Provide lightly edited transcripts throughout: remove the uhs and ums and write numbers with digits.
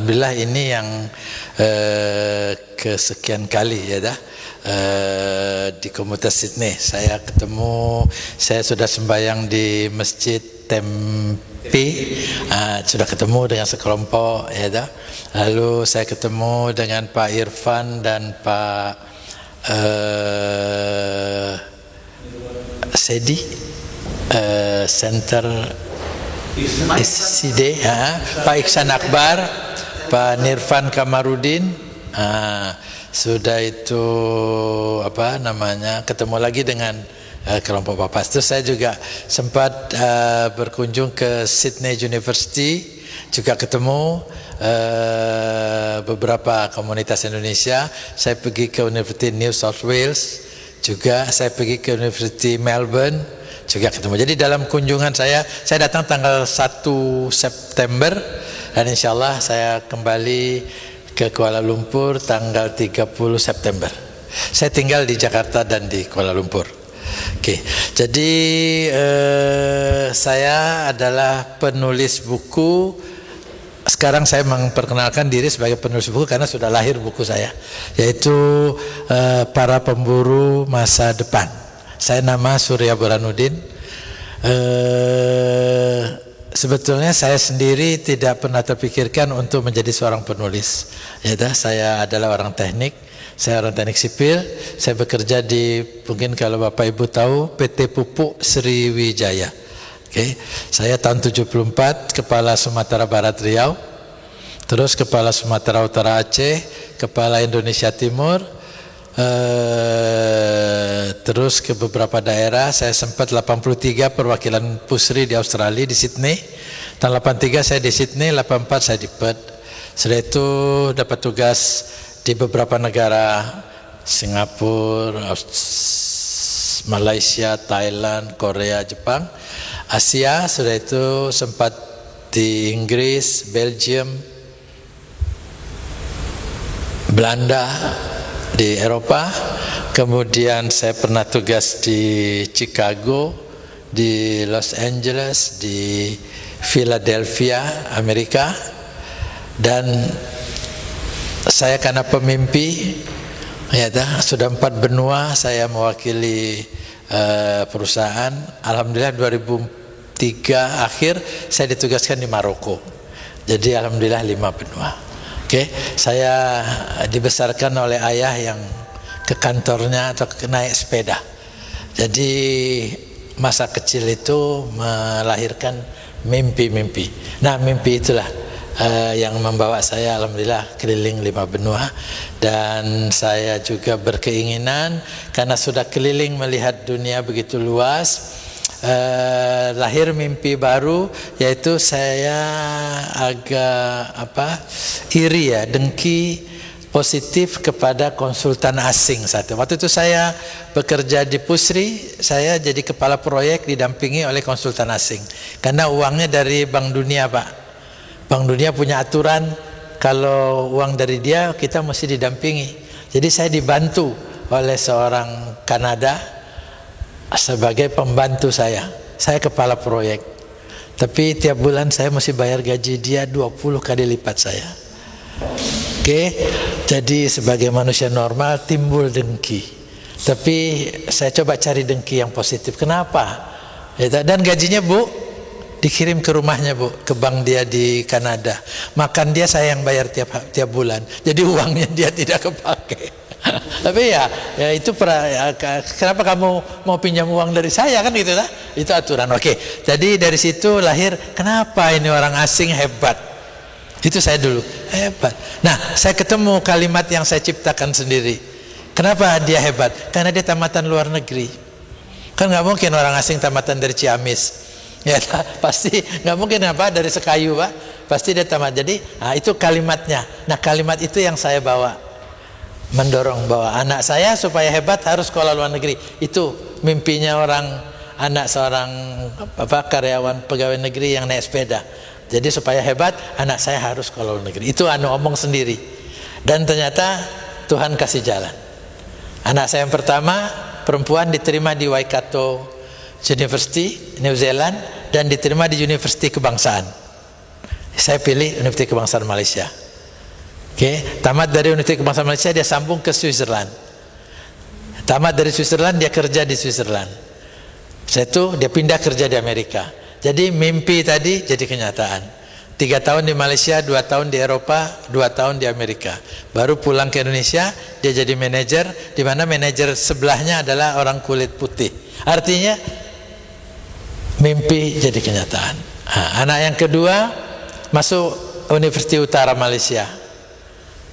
alhamdulillah ini yang kesekian kali ya dah di komunitas Sydney. Saya sudah sembahyang di Masjid Tempe, sudah ketemu dengan sekelompok ya dah. Lalu saya ketemu dengan Pak Irfan dan Pak Sedi, Center SCD, Pak Iksan Akbar, Pak Nirfan Kamarudin, sudah itu ketemu lagi dengan kelompok Bapak. Terus saya juga sempat berkunjung ke Sydney University, juga ketemu beberapa komunitas Indonesia. Saya pergi ke University New South Wales, juga saya pergi ke University Melbourne, juga ketemu. Jadi dalam kunjungan saya datang tanggal 1 September dan insyaallah saya kembali ke Kuala Lumpur tanggal 30 September. Saya tinggal di Jakarta dan di Kuala Lumpur. Oke, jadi saya adalah penulis buku. Sekarang saya memperkenalkan diri sebagai penulis buku karena sudah lahir buku saya, yaitu Para Pemburu Masa Depan. Saya nama Surya Burhanuddin. Sebetulnya saya sendiri tidak pernah terpikirkan untuk menjadi seorang penulis. Saya adalah orang teknik. Saya orang teknik sipil. Saya bekerja di, mungkin kalau Bapak Ibu tahu, PT Pupuk Sriwijaya. Saya tahun 74 Kepala Sumatera Barat Riau, terus Kepala Sumatera Utara Aceh, Kepala Indonesia Timur, terus ke beberapa daerah. Saya sempat 83 perwakilan Pusri di Australia, di Sydney. Tahun 83 saya di Sydney, 84 saya di Perth. Setelah itu dapat tugas di beberapa negara, Singapura, Malaysia, Thailand, Korea, Jepang. Asia, sudah itu sempat di Inggris, Belgium, Belanda, di Eropa. Kemudian saya pernah tugas di Chicago, di Los Angeles, di Philadelphia, Amerika. Dan saya karena pemimpi, sudah 4 benua saya mewakili perusahaan. Alhamdulillah 2003 akhir saya ditugaskan di Maroko. Jadi alhamdulillah 5 benua. Saya dibesarkan oleh ayah yang ke kantornya atau naik sepeda. Jadi masa kecil itu melahirkan mimpi-mimpi. Nah, mimpi itulah yang membawa saya alhamdulillah keliling 5 benua. Dan saya juga berkeinginan, karena sudah keliling melihat dunia begitu luas, lahir mimpi baru, yaitu saya agak iri dengki positif kepada konsultan asing satu. Waktu itu saya bekerja di Pusri, saya jadi kepala proyek didampingi oleh konsultan asing. Karena uangnya dari Bank Dunia, Pak. Bank Dunia punya aturan, kalau uang dari dia kita mesti didampingi. Jadi saya dibantu oleh seorang Kanada sebagai pembantu saya. Saya kepala proyek. Tapi tiap bulan saya mesti bayar gaji dia 20 kali lipat saya. Jadi sebagai manusia normal timbul dengki. Tapi saya coba cari dengki yang positif. Kenapa? Dan gajinya, Bu, dikirim ke rumahnya, Bu, ke bank dia di Kanada. Makan dia saya yang bayar tiap bulan. Jadi uangnya dia tidak kepake. Tapi ya itu kenapa kamu mau pinjam uang dari saya, kan gitu lah. Itu aturan. Jadi dari situ lahir, kenapa ini orang asing hebat. Itu saya dulu, hebat. Nah, saya ketemu kalimat yang saya ciptakan sendiri. Kenapa dia hebat? Karena dia tamatan luar negeri. Kan nggak mungkin orang asing tamatan dari Ciamis. Pasti nggak mungkin dari Sekayu, Pak. Pasti dia tamat. Jadi itu kalimatnya. Nah, kalimat itu yang saya bawa, mendorong bahwa anak saya supaya hebat harus sekolah luar negeri. Itu mimpinya anak seorang karyawan pegawai negeri yang naik sepeda. Jadi supaya hebat anak saya harus sekolah luar negeri. Itu omong sendiri. Dan ternyata Tuhan kasih jalan. Anak saya yang pertama perempuan diterima di Waikato University, New Zealand, dan diterima di Universiti Kebangsaan. Saya pilih Universiti Kebangsaan Malaysia. Tamat dari Universitas Kebangsaan Malaysia, dia sambung ke Switzerland. Tamat dari Switzerland, dia kerja di Switzerland. Setelah itu dia pindah kerja di Amerika. Jadi mimpi tadi jadi kenyataan. 3 tahun di Malaysia, 2 tahun di Eropa, 2 tahun di Amerika. Baru pulang ke Indonesia, dia jadi manajer, di mana manajer sebelahnya adalah orang kulit putih. Artinya mimpi jadi kenyataan. Anak yang kedua masuk Universiti Utara Malaysia,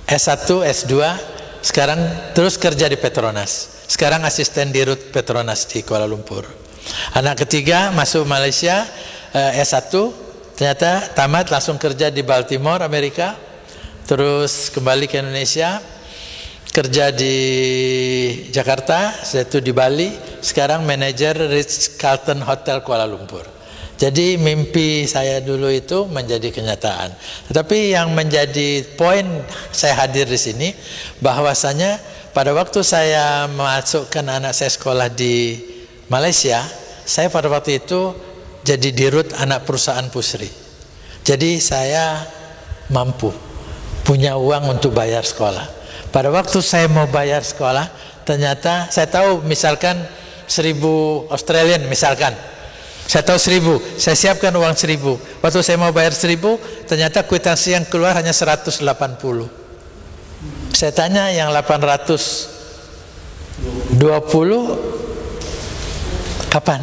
S1, S2, sekarang terus kerja di Petronas. Sekarang asisten dirut Petronas di Kuala Lumpur. Anak ketiga masuk Malaysia, S1, ternyata tamat langsung kerja di Baltimore, Amerika. Terus kembali ke Indonesia, kerja di Jakarta, setelah itu di Bali. Sekarang manajer Ritz-Carlton Hotel Kuala Lumpur. Jadi mimpi saya dulu itu menjadi kenyataan. Tetapi yang menjadi poin saya hadir di sini, bahwasanya pada waktu saya masukkan anak saya sekolah di Malaysia, saya pada waktu itu jadi dirut anak perusahaan pusri. Jadi saya mampu, punya uang untuk bayar sekolah. Pada waktu saya mau bayar sekolah, ternyata saya tahu misalkan 1.000 Australian misalkan, saya tahu 1.000, saya siapkan uang 1.000. Waktu saya mau bayar 1.000, ternyata kwitansi yang keluar hanya 180. Saya tanya yang 820 kapan?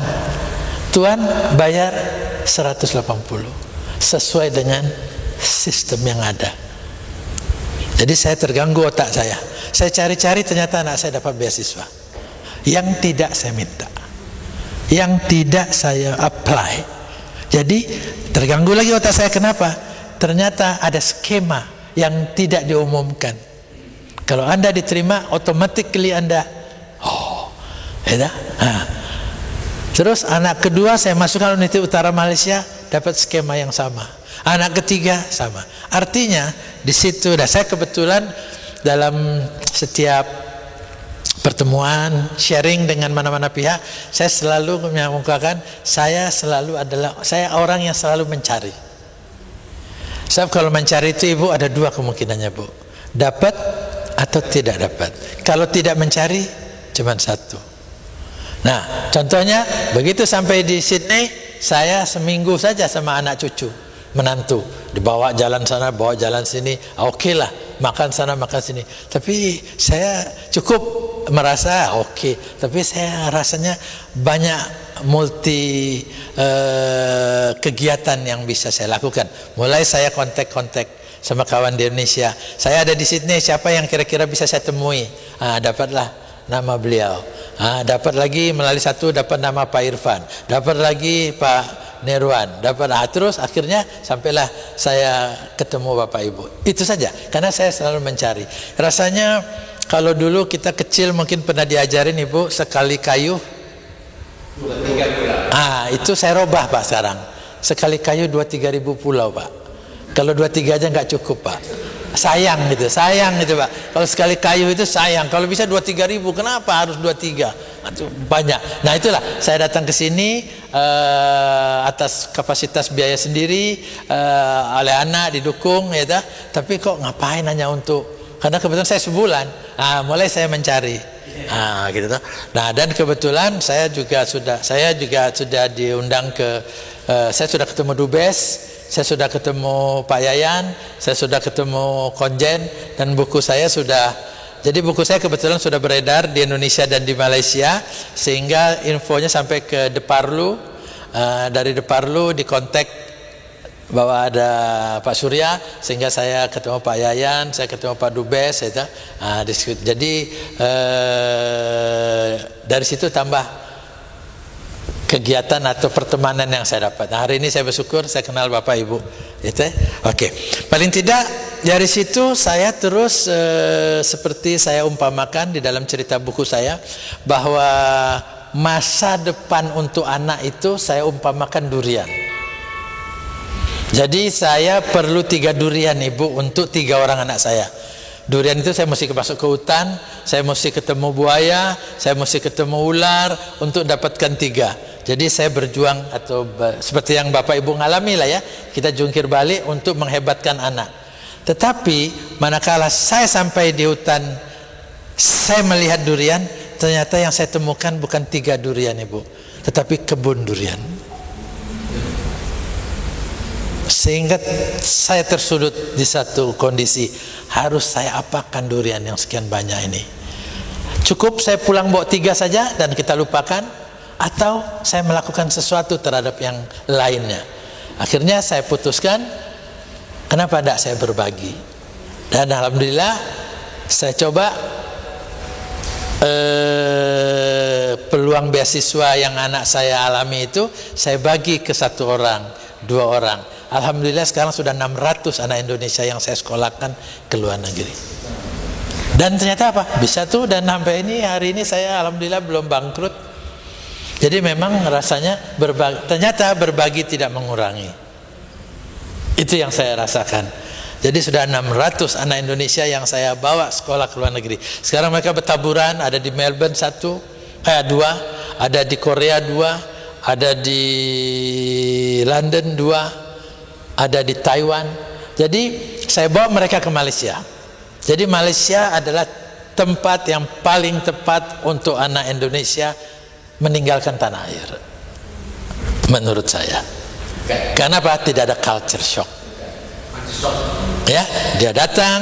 Tuan bayar 180 sesuai dengan sistem yang ada. Jadi saya terganggu otak saya. Saya cari-cari, ternyata anak saya dapat beasiswa yang tidak saya minta, yang tidak saya apply. Jadi terganggu lagi otak saya. Kenapa? Ternyata ada skema yang tidak diumumkan. Kalau Anda diterima, automatically Anda Terus anak kedua saya masukkan Universiti Utara Malaysia, dapat skema yang sama. Anak ketiga sama. Artinya di situ, dan saya kebetulan dalam setiap pertemuan sharing dengan mana-mana pihak, saya selalu mengungkapkan saya orang yang selalu mencari. Sebab kalau mencari itu Ibu ada 2 kemungkinannya, Bu. Dapat atau tidak dapat. Kalau tidak mencari cuma 1. Nah, contohnya begitu sampai di Sydney, saya seminggu saja sama anak cucu, menantu, dibawa jalan sana, bawa jalan sini, oke lah, makan sana, makan sini. Tapi saya cukup merasa oke, tapi saya rasanya banyak multi kegiatan yang bisa saya lakukan. Mulai saya kontak-kontak sama kawan di Indonesia, saya ada di Sydney, siapa yang kira-kira bisa saya temui? Dapatlah nama beliau. Dapat lagi melalui satu, dapat nama Pak Irfan, dapat lagi Pak Nirwan, dapat terus akhirnya sampailah saya ketemu Bapak Ibu. Itu saja, karena saya selalu mencari. Rasanya kalau dulu kita kecil mungkin pernah diajarin Ibu, sekali kayu 2-3 pulau. Itu saya robah Pak sekarang. Sekali kayu 2-3 ribu pulau Pak. Kalau 2-3 aja nggak cukup Pak. Sayang gitu Pak. Kalau sekali kayu itu sayang. Kalau bisa 2-3 ribu, kenapa harus 2-3? Itu banyak. Nah itulah saya datang ke sini atas kapasitas biaya sendiri, oleh anak didukung, ya tak? Tapi kok ngapain hanya untuk? Karena kebetulan saya sebulan, mulai saya mencari. Gitu. Nah dan kebetulan saya juga sudah diundang ke, saya sudah ketemu Dubes. Saya sudah ketemu Pak Yayan, saya sudah ketemu Konjen, dan buku saya sudah, jadi buku saya kebetulan sudah beredar di Indonesia dan di Malaysia, sehingga infonya sampai ke Deparlu. Dari Deparlu dikontak bahwa ada Pak Surya, sehingga saya ketemu Pak Yayan, saya ketemu Pak Dubes, jadi dari situ tambah kegiatan atau pertemanan yang saya dapat. Hari ini saya bersyukur saya kenal Bapak Ibu. Oke. Paling tidak dari situ saya terus seperti saya umpamakan di dalam cerita buku saya, bahwa masa depan untuk anak itu saya umpamakan durian. Jadi saya perlu 3 durian Ibu untuk 3 orang anak saya. Durian itu saya mesti masuk ke hutan, saya mesti ketemu buaya, saya mesti ketemu ular untuk dapatkan 3. Jadi saya berjuang, atau seperti yang Bapak Ibu ngalami lah ya, kita jungkir balik untuk menghebatkan anak. Tetapi manakala saya sampai di hutan, saya melihat durian, ternyata yang saya temukan bukan 3 durian Ibu, tetapi kebun durian. Sehingga saya tersudut di satu kondisi, harus saya apakan durian yang sekian banyak ini? Cukup saya pulang bawa 3 saja dan kita lupakan, atau saya melakukan sesuatu terhadap yang lainnya? Akhirnya saya putuskan, kenapa tidak saya berbagi? Dan alhamdulillah saya coba peluang beasiswa yang anak saya alami itu saya bagi ke 1 orang, 2 orang. Alhamdulillah sekarang sudah 600 anak Indonesia yang saya sekolahkan ke luar negeri. Dan ternyata apa? Bisa tuh, dan sampai hari ini saya alhamdulillah belum bangkrut. Jadi memang rasanya ternyata berbagi tidak mengurangi. Itu yang saya rasakan. Jadi sudah 600 anak Indonesia yang saya bawa sekolah ke luar negeri. Sekarang mereka bertaburan, ada di Melbourne 2, ada di Korea 2, ada di London 2, ada di Taiwan. Jadi saya bawa mereka ke Malaysia. Jadi Malaysia adalah tempat yang paling tepat untuk anak Indonesia meninggalkan tanah air, menurut saya. Kenapa? Tidak ada culture shock. Ya, dia datang,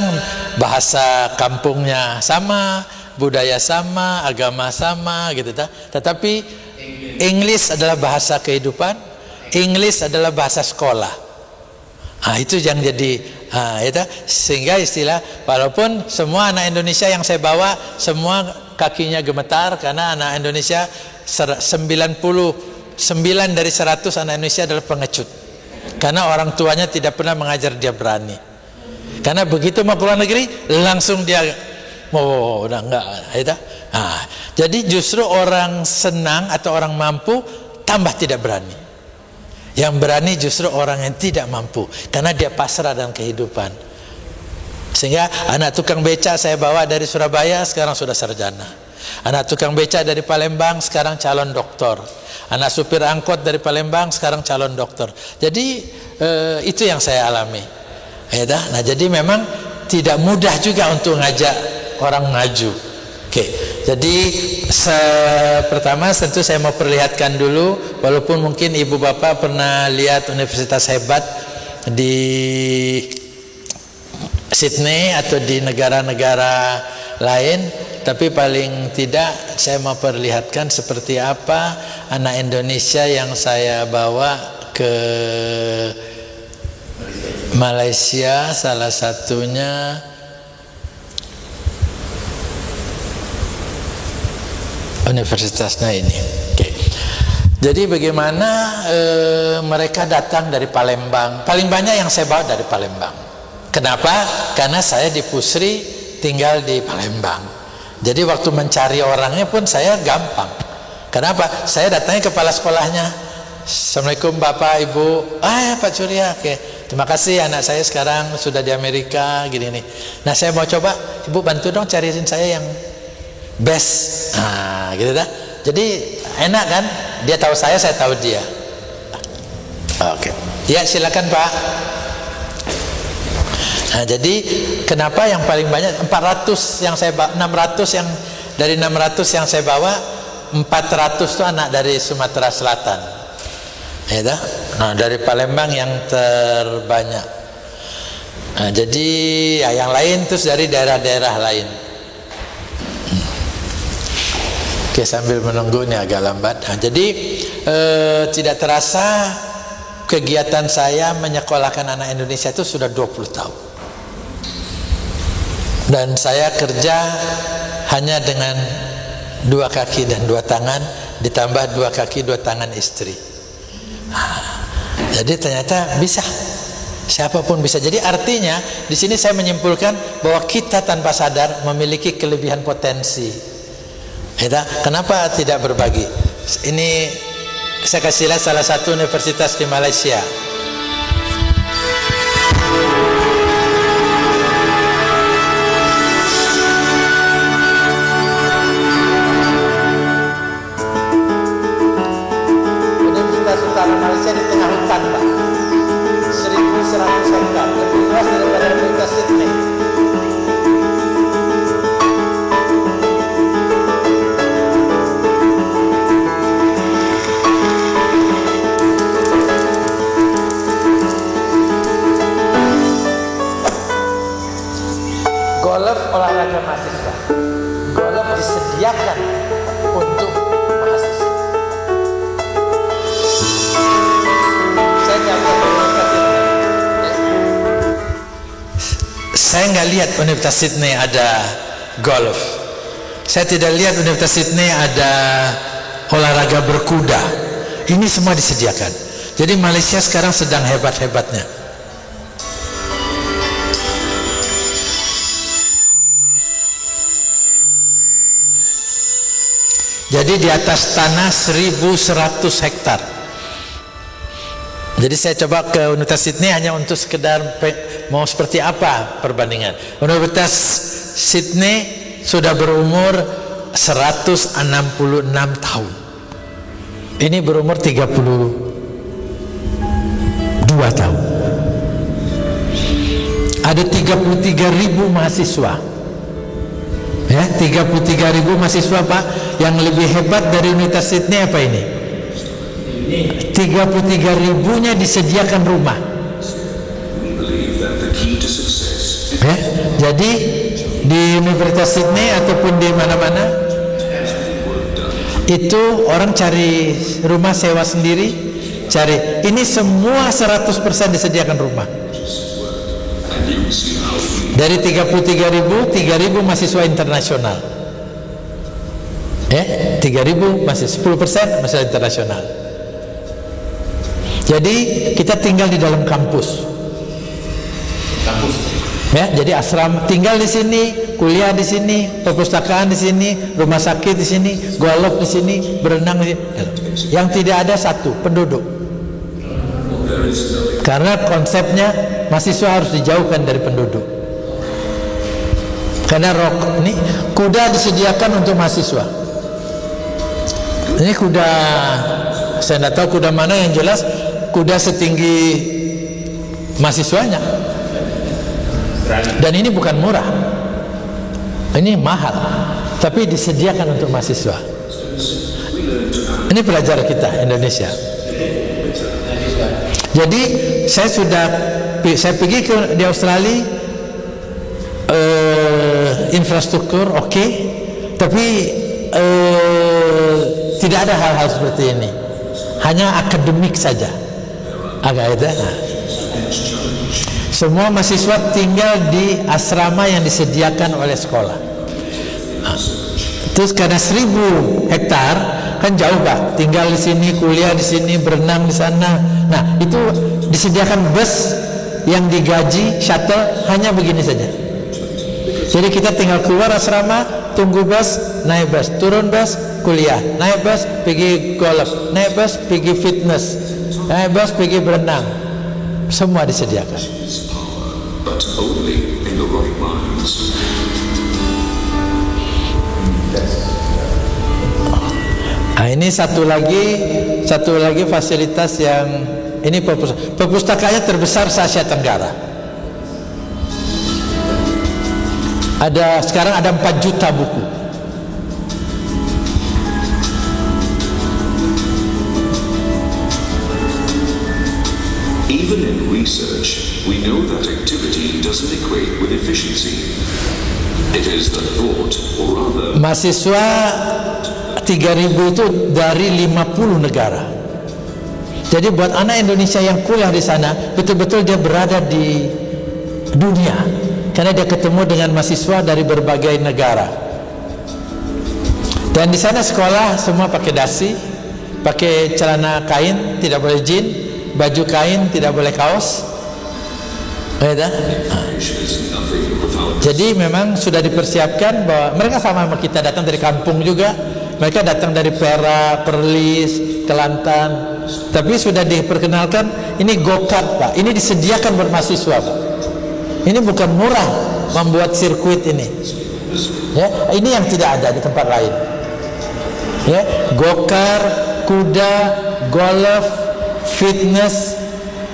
bahasa kampungnya sama, budaya sama, agama sama, gitu. Tetapi English adalah bahasa kehidupan, English adalah bahasa sekolah. Itu yang jadi, sehingga istilah, walaupun semua anak Indonesia yang saya bawa semua kakinya gemetar, karena anak Indonesia 99 dari 100 anak Indonesia adalah pengecut, karena orang tuanya tidak pernah mengajar dia berani. Karena begitu mau keluar negeri langsung dia udah enggak, jadi justru orang senang atau orang mampu tambah tidak berani. Yang berani justru orang yang tidak mampu, karena dia pasrah dalam kehidupan. Sehingga anak tukang beca saya bawa dari Surabaya sekarang sudah sarjana. Anak tukang beca dari Palembang sekarang calon doktor. Anak supir angkot dari Palembang sekarang calon doktor. Jadi itu yang saya alami. Nah, jadi memang tidak mudah juga untuk ngajak orang maju. Jadi pertama tentu saya mau perlihatkan dulu, walaupun mungkin ibu bapak pernah lihat universitas hebat di Sydney atau di negara-negara lain, tapi paling tidak saya mau perlihatkan seperti apa anak Indonesia yang saya bawa ke Malaysia, salah satunya universitasnya ini. Jadi bagaimana mereka datang dari Palembang. Paling banyak yang saya bawa dari Palembang. Kenapa? Karena saya di Pusri tinggal di Palembang. Jadi waktu mencari orangnya pun saya gampang. Kenapa? Saya datangnya kepala sekolahnya. Assalamualaikum Bapak Ibu. Pak Surya. Terima kasih, anak saya sekarang sudah di Amerika gini nih. Nah, saya mau coba, Ibu bantu dong cariin saya yang best. Gitu dah. Jadi enak kan? Dia tahu saya tahu dia. Oke. Ya, silakan Pak. Nah, jadi kenapa yang paling banyak 400 yang saya 600 yang dari 600 yang saya bawa 400 itu anak dari Sumatera Selatan. Ya, nah dari Palembang yang terbanyak. Nah, jadi yang lain terus dari daerah-daerah lain. Oke, sambil menunggu ini agak lambat. Nah, jadi tidak terasa kegiatan saya menyekolahkan anak Indonesia itu sudah 20 tahun. Dan saya kerja hanya dengan 2 kaki dan 2 tangan, ditambah 2 kaki 2 tangan istri. Jadi ternyata bisa, siapapun bisa. Jadi artinya di sini saya menyimpulkan bahwa kita tanpa sadar memiliki kelebihan potensi. Kenapa tidak berbagi? Ini saya kasih lihat salah satu universitas di Malaysia. Universitas Utara Malaysia di tengah hutan, Pak. 1.100 hektar, lebih luas daripada Universitas Sydney. golf olahraga mahasiswa. Golf disediakan untuk mahasiswa. Saya nggak lihat Universitas Sydney ada golf. Saya tidak lihat Universitas Sydney ada olahraga berkuda. Ini semua disediakan. Jadi Malaysia sekarang sedang hebat-hebatnya. Jadi di atas tanah 1100 hektar. Jadi saya coba ke Universitas Sydney hanya untuk sekedar mau seperti apa perbandingan. Universitas Sydney sudah berumur 166 tahun. Ini berumur 32 tahun. Ada 33.000 mahasiswa. Ya, 33.000 mahasiswa, Pak. Yang lebih hebat dari Universitas Sydney apa ini? 33.000-nya disediakan rumah. Ya, jadi di Universitas Sydney ataupun di mana-mana itu orang cari rumah sewa sendiri, cari. Ini semua 100% disediakan rumah. Dari 33.000, 3.000 mahasiswa internasional. 3.000 masih 10% mahasiswa internasional. Jadi kita tinggal di dalam kampus. Ya, jadi asrama, tinggal di sini, kuliah di sini, perpustakaan di sini, rumah sakit di sini, golf di sini, berenang di sini. Yang tidak ada satu penduduk. Karena konsepnya mahasiswa harus dijauhkan dari penduduk. Karena ini kuda disediakan untuk mahasiswa. Ini kuda, saya tidak tahu kuda mana, yang jelas kuda setinggi mahasiswanya. Dan ini bukan murah, ini mahal, tapi disediakan untuk mahasiswa. Ini pelajar kita Indonesia. Jadi saya pergi di Australia, infrastruktur oke, tapi tidak ada hal-hal seperti ini, hanya akademik saja. Agak ada. Semua mahasiswa tinggal di asrama yang disediakan oleh sekolah. Terus karena 1.000 hektar kan jauh, Pak. Tinggal di sini, kuliah di sini, berenang di sana. Nah, itu disediakan bus yang digaji shuttle hanya begini saja. Jadi kita tinggal keluar asrama, tunggu bus, naik bus, turun bus, kuliah, naik bus, pergi golf, naik bus, pergi fitness, naik bus, pergi berenang. Semua disediakan. But only in the right minds. Nah, ini satu lagi fasilitas yang ini perpustakaannya terbesar se Asia Tenggara. Sekarang ada 4 juta buku. Even in research, we know that activity doesn't equate with efficiency. It is the thought, or rather, mahasiswa 3.000 itu dari 50 negara. Jadi buat anak Indonesia yang kuliah di sana, betul-betul dia berada di dunia, karena dia ketemu dengan mahasiswa dari berbagai negara. Dan di sana sekolah semua pakai dasi, pakai celana kain, tidak boleh jeans, baju kain, tidak boleh kaos. Jadi memang sudah dipersiapkan bahwa mereka sama kita, datang dari kampung juga. Mereka datang dari Perak, Perlis, Kelantan. Tapi sudah diperkenalkan, ini go-kart, Pak. Ini disediakan buat mahasiswa, Pak. Ini bukan murah membuat sirkuit ini. Ya, ini yang tidak ada di tempat lain. Ya, go-kart, kuda, golf, fitness,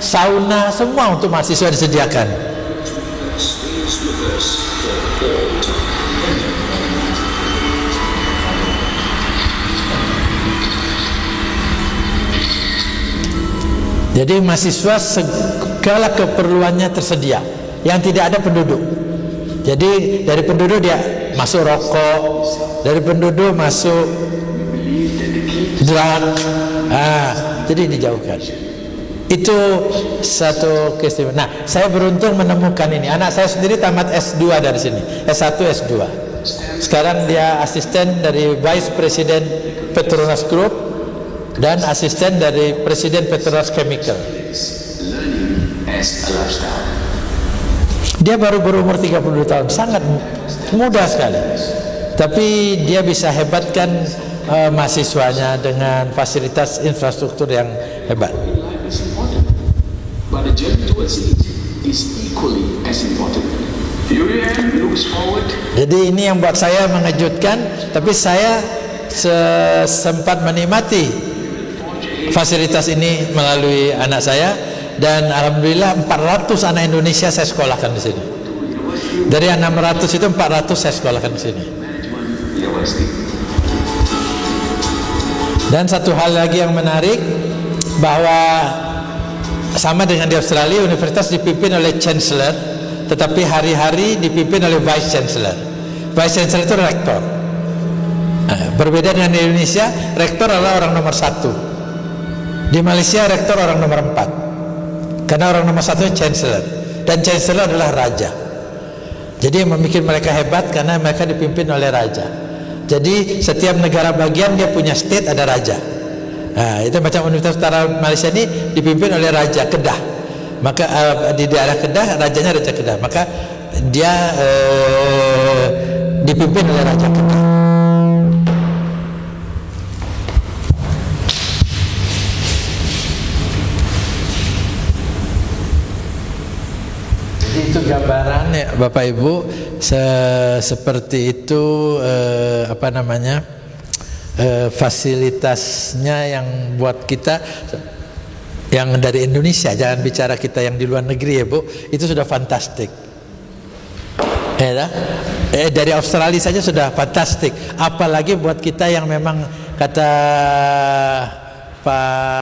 sauna, semua untuk mahasiswa disediakan. Jadi mahasiswa segala keperluannya tersedia, yang tidak ada penduduk. Jadi dari penduduk dia masuk rokok, dari penduduk masuk drug, jadi dijauhkan. Itu satu keistimewaan. Nah, saya beruntung menemukan ini. Anak saya sendiri tamat S2 dari sini, S1, S2. Sekarang dia asisten dari Vice President Petronas Group dan asisten dari Presiden Petronas Chemical. Dia baru berumur 32 tahun, sangat muda sekali. Tapi dia bisa hebatkan mahasiswanya dengan fasilitas infrastruktur yang hebat. But the journey towards it is equally as important. UAM looks forward. Jadi ini yang buat saya mengejutkan, tapi saya sempat menikmati fasilitas ini melalui anak saya, dan alhamdulillah 400 anak Indonesia saya sekolahkan di sini. Dari 600 itu 400 saya sekolahkan di sini. Dan satu hal lagi yang menarik, bahwa sama dengan di Australia, universitas dipimpin oleh chancellor, tetapi hari-hari dipimpin oleh vice chancellor. Vice chancellor itu rektor. Berbeda dengan di Indonesia, rektor adalah orang nomor 1. Di Malaysia rektor orang nomor 4, karena orang nomor 1 chancellor, dan chancellor adalah raja. Jadi yang membuat mereka hebat karena mereka dipimpin oleh raja. Jadi setiap negara bagian dia punya state, ada raja. Nah, itu macam Universitas Utara Malaysia ini dipimpin oleh Raja Kedah. Maka di daerah Kedah rajanya Raja Kedah. Maka dia dipimpin oleh Raja Kedah. Jadi itu gambarannya Bapak Ibu, seperti itu apa namanya? Fasilitasnya yang buat kita yang dari Indonesia, jangan bicara kita yang di luar negeri ya Bu, itu sudah fantastik. Dari Australia saja sudah fantastik, apalagi buat kita yang memang kata Pak